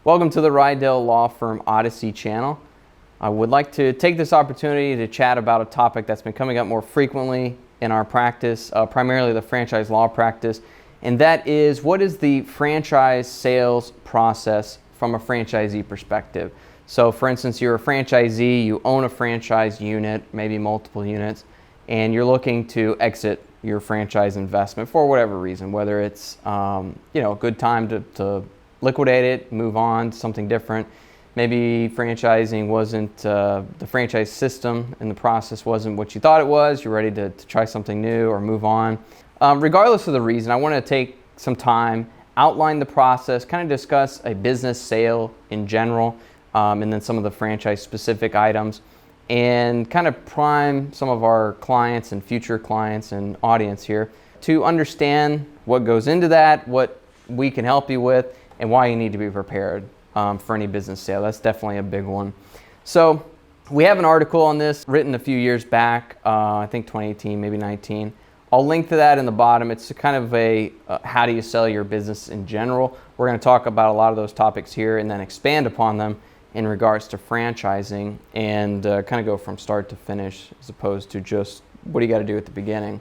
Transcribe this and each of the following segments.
Welcome to the Reidel Law Firm Odyssey channel. I would like to take this opportunity to chat about a topic that's been coming up more frequently in our practice, primarily the franchise law practice, and that is, what is the franchise sales process from a franchisee perspective? So for instance, you're a franchisee, you own a franchise unit, maybe multiple units, and you're looking to exit your franchise investment for whatever reason, whether it's a good time to liquidate it, move on to something different. Maybe franchising wasn't, the franchise system and the process wasn't what you thought it was. You're ready to try something new or move on. Regardless of the reason, I want to take some time, outline the process, kind of discuss a business sale in general, and then some of the franchise specific items, and kind of prime some of our clients and future clients and audience here to understand what goes into that, what we can help you with, and why you need to be prepared for any business sale. That's definitely a big one. So we have an article on this written a few years back, I think 2018, maybe 19. I'll link to that in the bottom. It's kind of a how do you sell your business in general. We're going to talk about a lot of those topics here and then expand upon them in regards to franchising and kind of go from start to finish as opposed to just what do you got to do at the beginning.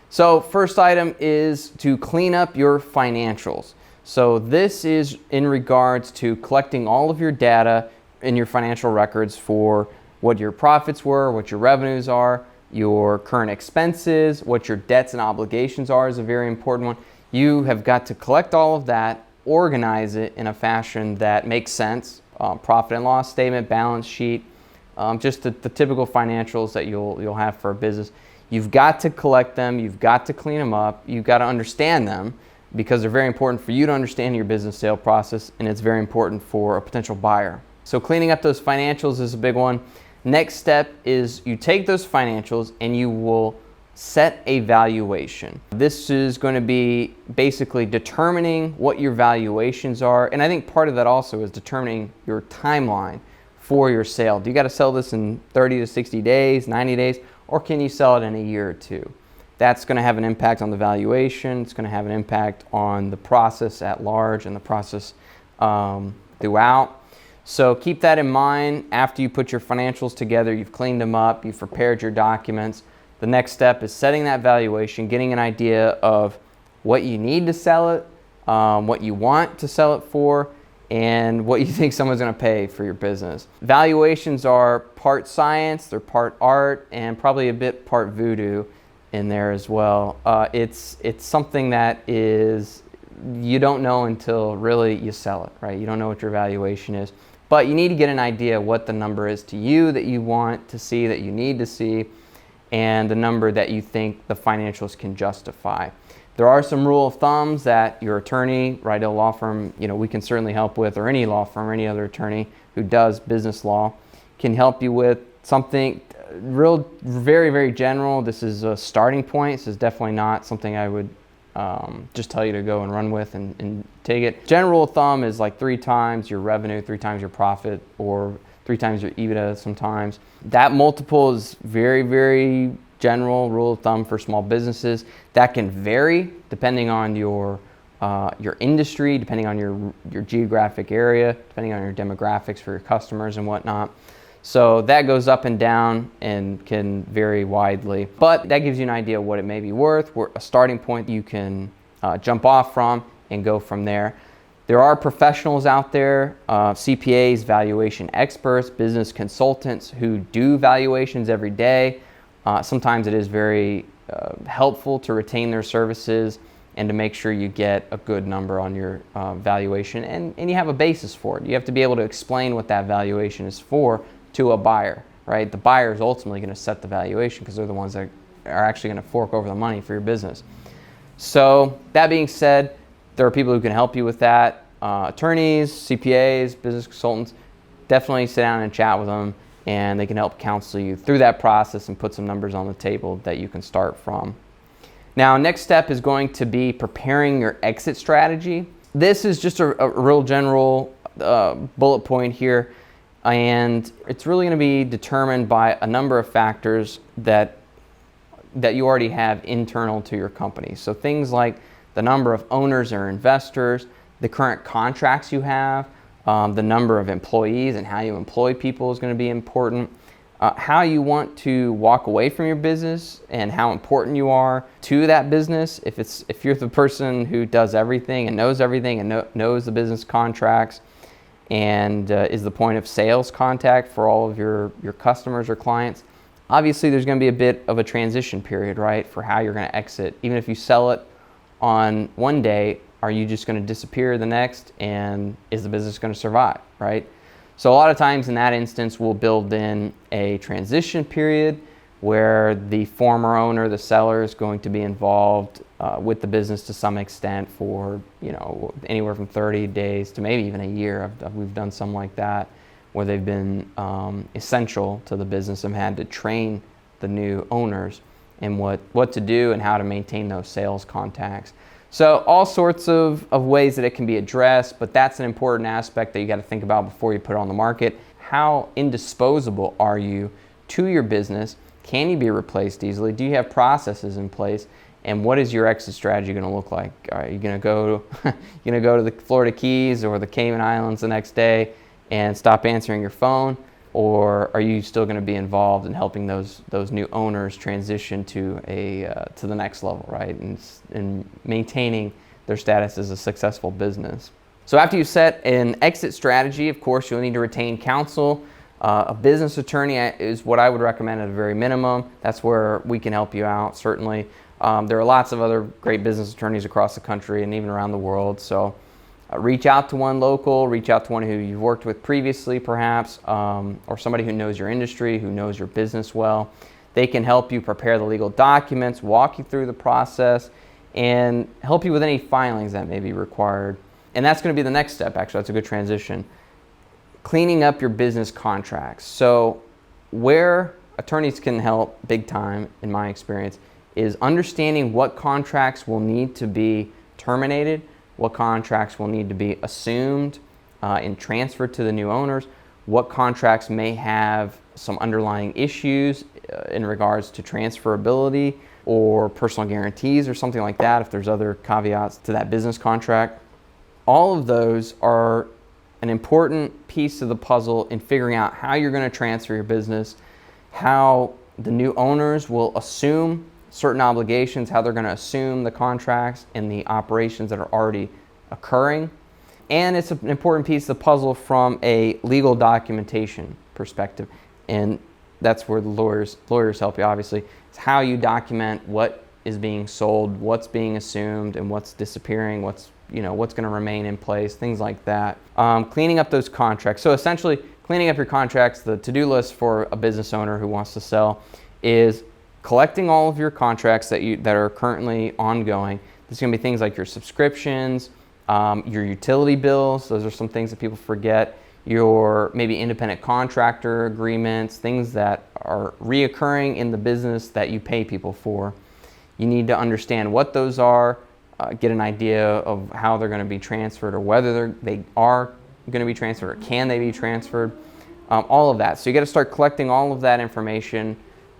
So first item is to clean up your financials. So this is in regards to collecting all of your data in your financial records for what your profits were, what your revenues are, your current expenses, what your debts and obligations are is a very important one. You have got to collect all of that, organize it in a fashion that makes sense, profit and loss statement, balance sheet, just the typical financials that you'll have for a business. You've got to collect them, you've got to clean them up, you've got to understand them, because they're very important for you to understand your business sale process, and it's very important for a potential buyer. So cleaning up those financials is a big one. Next step is you take those financials and you will set a valuation. This is going to be basically determining what your valuations are, and I think part of that also is determining your timeline for your sale. Do you got to sell this in 30 to 60 days, 90 days, or can you sell it in a year or two? That's going to have an impact on the valuation. It's going to have an impact on the process at large and the process throughout. So keep that in mind. After you put your financials together, you've cleaned them up, you've prepared your documents. The next step is setting that valuation, getting an idea of what you need to sell it, what you want to sell it for, and what you think someone's going to pay for your business. Valuations are part science, they're part art, and probably a bit part voodoo in there as well. It's something that is, you don't know until really you sell it, right? You don't know what your valuation is, but you need to get an idea what the number is to you that you want to see, that you need to see, and the number that you think the financials can justify. There are some rule of thumbs that your attorney, Reidel Law Firm, we can certainly help with, or any law firm or any other attorney who does business law can help you with. Something very, very general. This is a starting point. This is definitely not something I would just tell you to go and run with and take it. General rule of thumb is like 3 times your revenue, 3 times your profit, or 3 times your EBITDA sometimes. That multiple is very, very general rule of thumb for small businesses. That can vary depending on your industry, depending on your geographic area, depending on your demographics for your customers and whatnot. So that goes up and down and can vary widely, but that gives you an idea of what it may be worth, a starting point you can jump off from and go from there. There are professionals out there, CPAs, valuation experts, business consultants who do valuations every day. Sometimes it is very helpful to retain their services and to make sure you get a good number on your valuation, and you have a basis for it. You have to be able to explain what that valuation is for to a buyer, right? The buyer is ultimately going to set the valuation because they're the ones that are actually going to fork over the money for your business. So that being said, there are people who can help you with that. Attorneys, CPAs, business consultants, definitely sit down and chat with them, and they can help counsel you through that process and put some numbers on the table that you can start from. Now, next step is going to be preparing your exit strategy. This is just a real general bullet point here. And it's really going to be determined by a number of factors that you already have internal to your company. So things like the number of owners or investors, the current contracts you have, The number of employees and how you employ people is going to be important. How you want to walk away from your business and how important you are to that business. If you're the person who does everything and knows everything and knows the business contracts and is the point of sales contact for all of your customers or clients, obviously there's going to be a bit of a transition period, right, for how you're going to exit. Even if you sell it on one day, are you just going to disappear the next, and is the business going to survive, right? So a lot of times in that instance, we'll build in a transition period where the former owner, the seller, is going to be involved with the business to some extent for, anywhere from 30 days to maybe even a year. We've done some like that where they've been essential to the business and had to train the new owners in what to do and how to maintain those sales contacts. So all sorts of ways that it can be addressed, but that's an important aspect that you got to think about before you put it on the market. How indisposable are you to your business? Can you be replaced easily? Do you have processes in place? And what is your exit strategy going to look like? Are you going to go to the Florida Keys or the Cayman Islands the next day and stop answering your phone? Or are you still going to be involved in helping those new owners transition to the next level, right? And maintaining their status as a successful business. So after you set an exit strategy, of course, you'll need to retain counsel. A business attorney is what I would recommend at a very minimum. That's where we can help you out, certainly. There are lots of other great business attorneys across the country and even around the world. So reach out to one local, reach out to one who you've worked with previously perhaps, or somebody who knows your industry, who knows your business well. They can help you prepare the legal documents, walk you through the process, and help you with any filings that may be required. And that's going to be the next step, actually. That's a good transition. Cleaning up your business contracts. So where attorneys can help big time, in my experience, is understanding what contracts will need to be terminated, what contracts will need to be assumed and transferred to the new owners, what contracts may have some underlying issues in regards to transferability or personal guarantees or something like that, if there's other caveats to that business contract. All of those are an important piece of the puzzle in figuring out how you're going to transfer your business, how the new owners will assume certain obligations, how they're going to assume the contracts and the operations that are already occurring. And it's an important piece of the puzzle from a legal documentation perspective. And that's where the lawyers help you, obviously. It's how you document what is being sold, what's being assumed, and what's disappearing, what's going to remain in place, things like that. Cleaning up those contracts. So essentially, cleaning up your contracts, the to-do list for a business owner who wants to sell is collecting all of your contracts that are currently ongoing. There's going to be things like your subscriptions, your utility bills. Those are some things that people forget. Your maybe independent contractor agreements, things that are reoccurring in the business that you pay people for. You need to understand what those are, get an idea of how they're going to be transferred or whether they are going to be transferred or can they be transferred, all of that. So you got to start collecting all of that information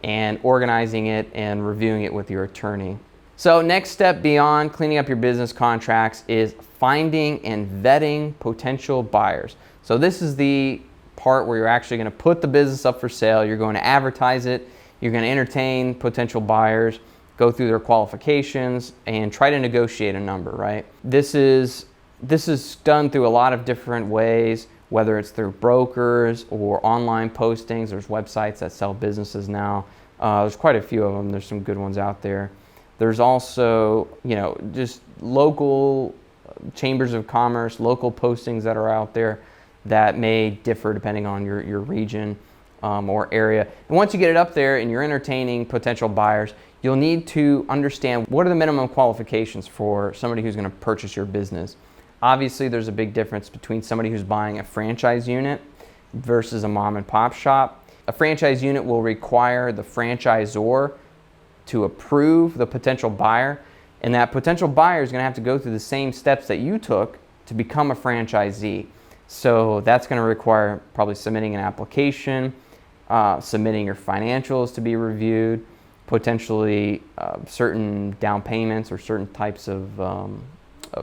and organizing it and reviewing it with your attorney. So next step beyond cleaning up your business contracts is finding and vetting potential buyers. So this is the part where you're actually going to put the business up for sale. You're going to advertise it. You're going to entertain potential buyers, go through their qualifications, and try to negotiate a number, right? This is done through a lot of different ways, whether it's through brokers or online postings. There's websites that sell businesses now. There's quite a few of them. There's some good ones out there. There's also, just local chambers of commerce, local postings that are out there that may differ depending on your region or area. And once you get it up there and you're entertaining potential buyers, you'll need to understand what are the minimum qualifications for somebody who's going to purchase your business. Obviously, there's a big difference between somebody who's buying a franchise unit versus a mom and pop shop. A franchise unit will require the franchisor to approve the potential buyer, and that potential buyer is going to have to go through the same steps that you took to become a franchisee. So that's going to require probably submitting an application, submitting your financials to be reviewed, potentially certain down payments or certain types of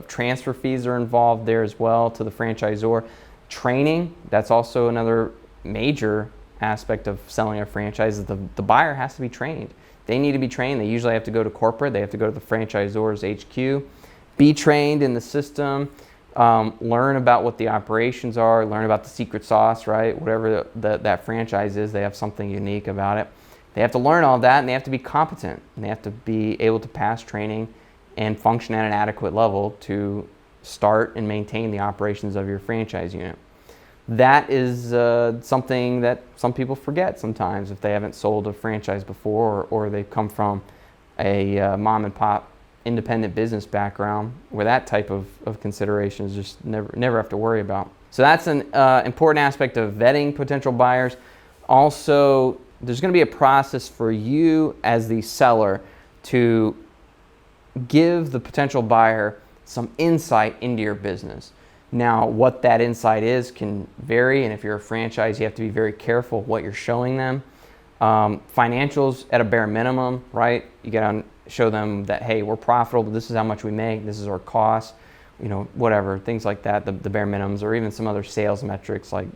transfer fees are involved there as well to the franchisor. Training, that's also another major aspect of selling a franchise. Is the buyer has to be trained. They need to be trained. They usually have to go to corporate. They have to go to the franchisor's HQ, be trained in the system, learn about what the operations are, learn about the secret sauce, right? Whatever that franchise is, they have something unique about it. They have to learn all that, and they have to be competent, and they have to be able to pass training and function at an adequate level to start and maintain the operations of your franchise unit. That is something that some people forget sometimes if they haven't sold a franchise before, or they come from a mom and pop independent business background where that type of consideration is just never have to worry about. So that's an important aspect of vetting potential buyers. Also, there's going to be a process for you as the seller to give the potential buyer some insight into your business. Now, what that insight is can vary, and if you're a franchise, you have to be very careful what you're showing them. Financials at a bare minimum, right? You got to show them that, hey, we're profitable, this is how much we make, this is our cost, whatever, things like that, the bare minimums, or even some other sales metrics, like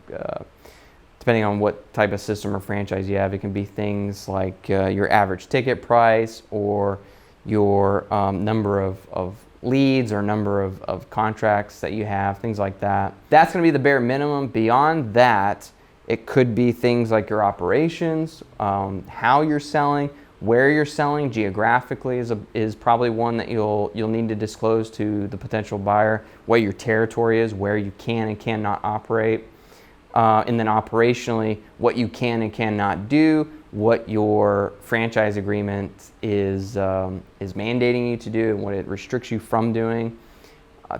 depending on what type of system or franchise you have, it can be things like your average ticket price, or your number of leads, or number of contracts that you have, things like that. That's going to be the bare minimum. Beyond that, it could be things like your operations, how you're selling, where you're selling geographically is probably one that you'll need to disclose to the potential buyer, what your territory is, where you can and cannot operate, and then operationally, what you can and cannot do, what your franchise agreement is mandating you to do, and what it restricts you from doing.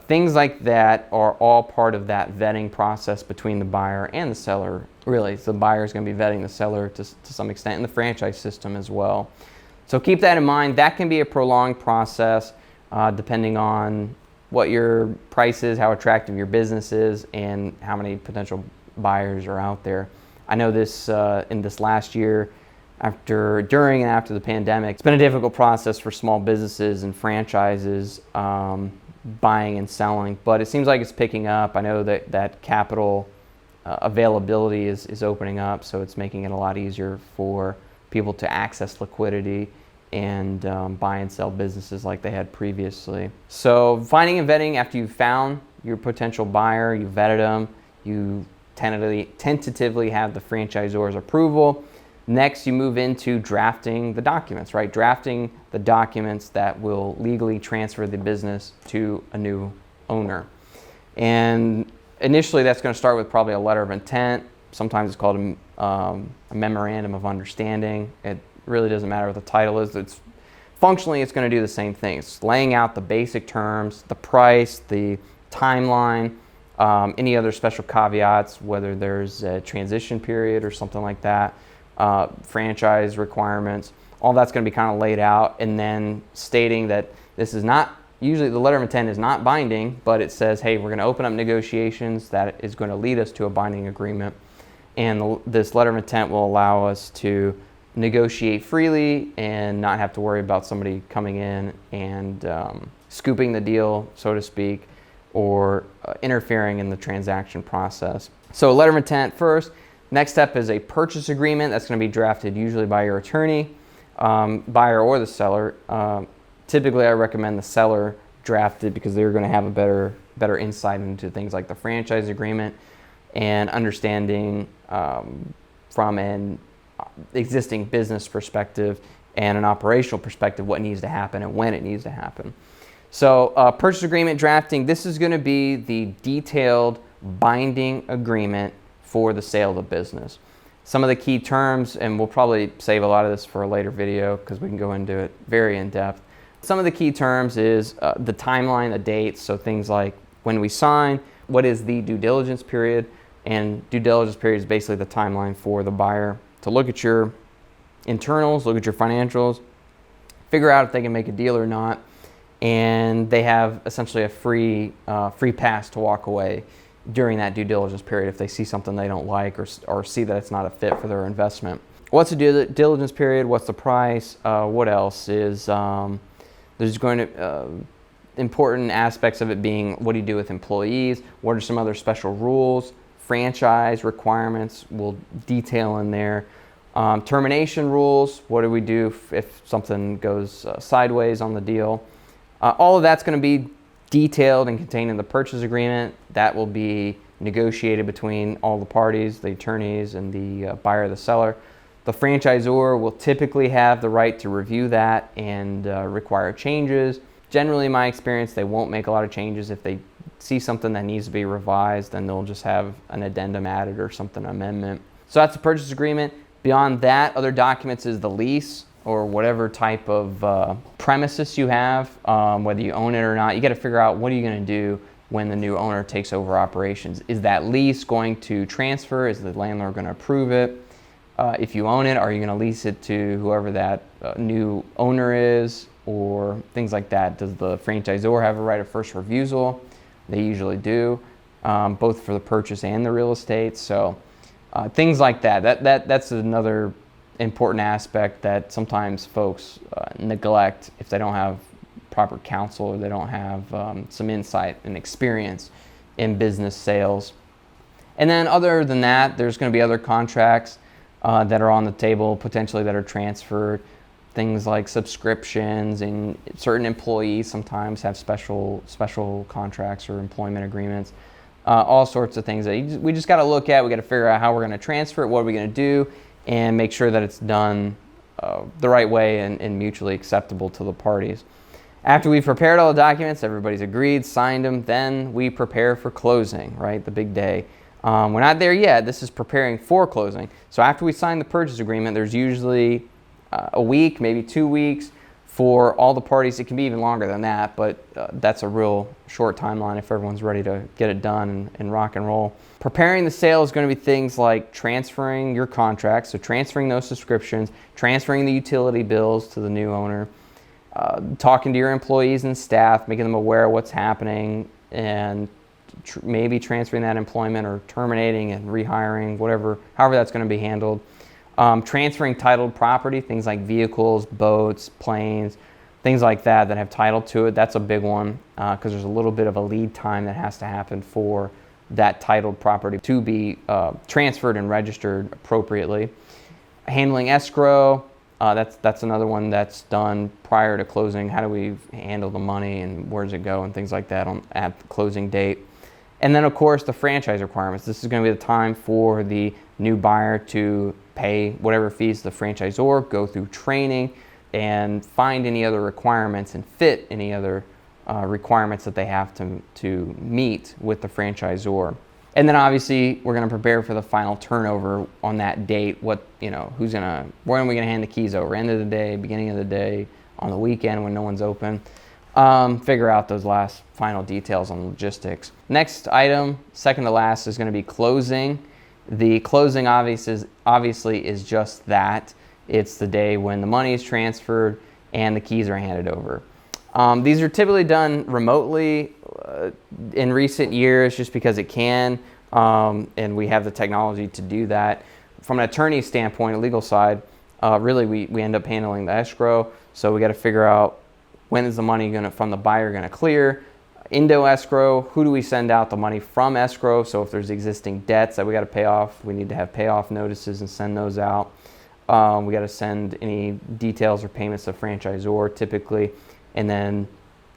Things like that are all part of that vetting process between the buyer and the seller. Really, so the buyer is going to be vetting the seller to some extent, in the franchise system as well. So keep that in mind. That can be a prolonged process depending on what your price is, how attractive your business is, and how many potential buyers are out there. I know this in this last year, during and after the pandemic, it's been a difficult process for small businesses and franchises buying and selling, but it seems like it's picking up. I know that capital availability is opening up, so it's making it a lot easier for people to access liquidity and buy and sell businesses like they had previously. So finding and vetting, after you've found your potential buyer, you vetted them, you tentatively have the franchisor's approval. Next, you move into drafting the documents, right? Drafting the documents that will legally transfer the business to a new owner. And initially, that's going to start with probably a letter of intent. Sometimes it's called a memorandum of understanding. It really doesn't matter what the title is. Functionally, it's going to do the same thing. It's laying out the basic terms, the price, the timeline, any other special caveats, whether there's a transition period or something like that. Franchise requirements, all that's going to be kind of laid out, and then stating that this is not, usually the letter of intent is not binding, but it says, hey, we're going to open up negotiations that is going to lead us to a binding agreement, and this letter of intent will allow us to negotiate freely and not have to worry about somebody coming in and scooping the deal, so to speak, or interfering in the transaction process. So letter of intent first. Next step is a purchase agreement. That's going to be drafted usually by your attorney, buyer or the seller. Typically, I recommend the seller draft it because they're going to have a better insight into things like the franchise agreement and understanding from an existing business perspective and an operational perspective what needs to happen and when it needs to happen. So purchase agreement drafting, this is going to be the detailed binding agreement for the sale of the business. Some of the key terms, and we'll probably save a lot of this for a later video because we can go into it very in depth. Some of the key terms is the timeline, the dates, so things like when we sign, what is the due diligence period, and due diligence period is basically the timeline for the buyer to look at your internals, look at your financials, figure out if they can make a deal or not, and they have essentially a free pass to walk away during that due diligence period if they see something they don't like or see that it's not a fit for their investment. What's the due diligence period? What's the price? What else is there's going to important aspects of it being what do you do with employees? What are some other special rules franchise requirements we'll detail in there. Termination rules, what do we do if something goes sideways on the deal? All of that's going to be detailed and contained in the purchase agreement. That will be negotiated between all the parties, the attorneys and the buyer or the seller. The franchisor will typically have the right to review that and require changes. Generally, in my experience, they won't make a lot of changes. If they see something that needs to be revised, then they'll just have an addendum added or something, amendment. So that's the purchase agreement. Beyond that, other documents is the lease or whatever type of premises you have, whether you own it or not. You got to figure out, what are you going to do when the new owner takes over operations? Is that lease going to transfer? Is the landlord going to approve it? If you own it, are you going to lease it to whoever that new owner is, or things like that? Does the franchisor have a right of first refusal? They usually do, both for the purchase and the real estate. So things like that. That's another important aspect that sometimes folks neglect if they don't have proper counsel or they don't have some insight and experience in business sales. And then other than that, there's going to be other contracts that are on the table, potentially, that are transferred. Things like subscriptions, and certain employees sometimes have special contracts or employment agreements. All sorts of things that we just got to look at. We got to figure out how we're going to transfer it, what are we going to do, and make sure that it's done the right way and mutually acceptable to the parties. After we've prepared all the documents, everybody's agreed, signed them, then we prepare for closing, right? The big day. We're not there yet. This is preparing for closing. So after we sign the purchase agreement, there's usually a week, maybe 2 weeks for all the parties. It can be even longer than that, but that's a real short timeline if everyone's ready to get it done and rock and roll. Preparing the sale is going to be things like transferring your contracts, so transferring those subscriptions, transferring the utility bills to the new owner, talking to your employees and staff, making them aware of what's happening, and maybe transferring that employment or terminating and rehiring, however that's going to be handled. Transferring titled property, things like vehicles, boats, planes, things like that have title to it. That's a big one because there's a little bit of a lead time that has to happen for that titled property to be transferred and registered appropriately. Handling escrow, that's another one that's done prior to closing. How do we handle the money and where does it go and things like that at the closing date. And then, of course, the franchise requirements. This is going to be the time for the new buyer to pay whatever fees the franchisor, go through training, and find any other requirements and fit any other requirements that they have to meet with the franchisor. And then obviously we're going to prepare for the final turnover on that date. When are we going to hand the keys over? End of the day, beginning of the day, on the weekend when no one's open. Figure out those last final details on logistics. Next item, second to last, is going to be closing. The closing obviously is just that. It's the day when the money is transferred and the keys are handed over. These are typically done remotely in recent years just because it can, and we have the technology to do that. From an attorney standpoint, a legal side, really we end up handling the escrow, so we got to figure out when is the money from the buyer going to clear. Indo escrow, who do we send out the money from escrow? So if there's existing debts that we got to pay off, we need to have payoff notices and send those out. We got to send any details or payments to franchisor typically, and then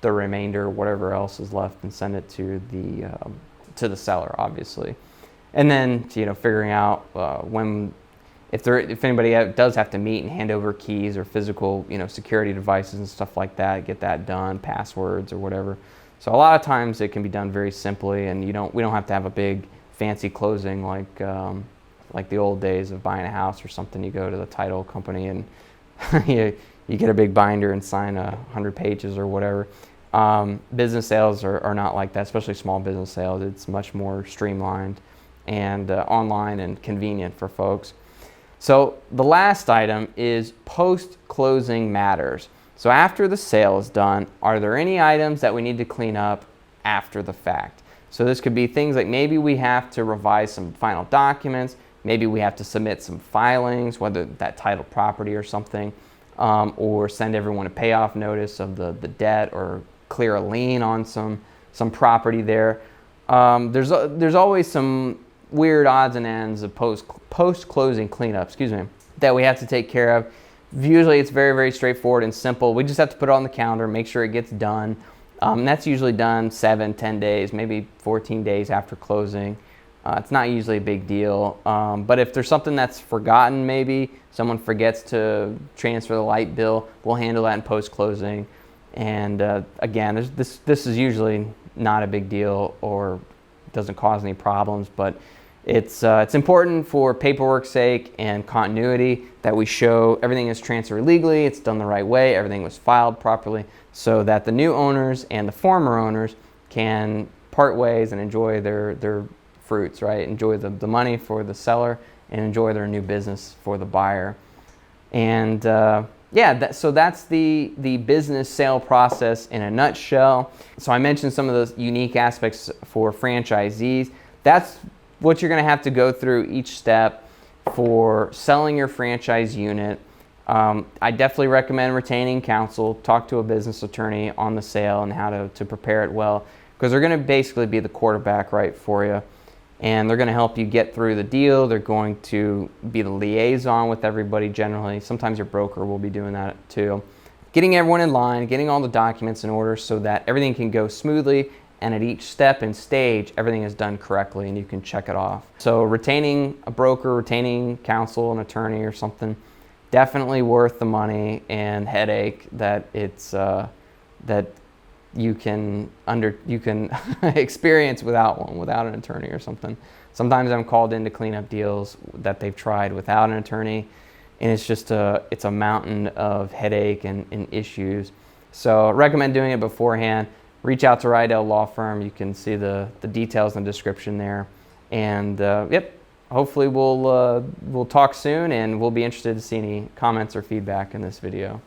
the remainder, whatever else is left, and send it to the seller, obviously. And then figuring out if anybody does have to meet and hand over keys or physical security devices and stuff like that, get that done, passwords or whatever. So a lot of times it can be done very simply, and we don't have to have a big fancy closing like the old days of buying a house or something. You go to the title company and you get a big binder and sign 100 pages or whatever. Business sales are not like that, especially small business sales. It's much more streamlined and online and convenient for folks. So the last item is post-closing matters. So after the sale is done, are there any items that we need to clean up after the fact? So this could be things like maybe we have to revise some final documents, maybe we have to submit some filings, whether that title property or something, or send everyone a payoff notice of the debt or clear a lien on some property there. There's always some weird odds and ends of post-closing cleanup, that we have to take care of. Usually it's very, very straightforward and simple. We just have to put it on the calendar, make sure it gets done. That's usually done 7-10 days, maybe 14 days after closing. It's not usually a big deal. But if there's something that's forgotten, maybe someone forgets to transfer the light bill, we'll handle that in post-closing. And again, this is usually not a big deal or doesn't cause any problems, but it's important for paperwork's sake and continuity that we show everything is transferred legally, it's done the right way, everything was filed properly, so that the new owners and the former owners can part ways and enjoy their fruits, right? Enjoy the money for the seller and enjoy their new business for the buyer. And so that's the business sale process in a nutshell. So I mentioned some of those unique aspects for franchisees. That's what you're going to have to go through each step for selling your franchise unit. I definitely recommend retaining counsel. Talk to a business attorney on the sale and how to prepare it well, because they're going to basically be the quarterback, right, for you. And they're going to help you get through the deal. They're going to be the liaison with everybody generally. Sometimes your broker will be doing that too. Getting everyone in line, getting all the documents in order so that everything can go smoothly, and at each step and stage, everything is done correctly and you can check it off. So retaining a broker, retaining counsel, an attorney or something, definitely worth the money and headache that it's that you can experience without an attorney or something. Sometimes I'm called in to clean up deals that they've tried without an attorney, and it's just it's a mountain of headache and issues. So I recommend doing it beforehand. Reach out to Reidel Law Firm. You can see the details in the description there. And hopefully we'll talk soon, and we'll be interested to see any comments or feedback in this video.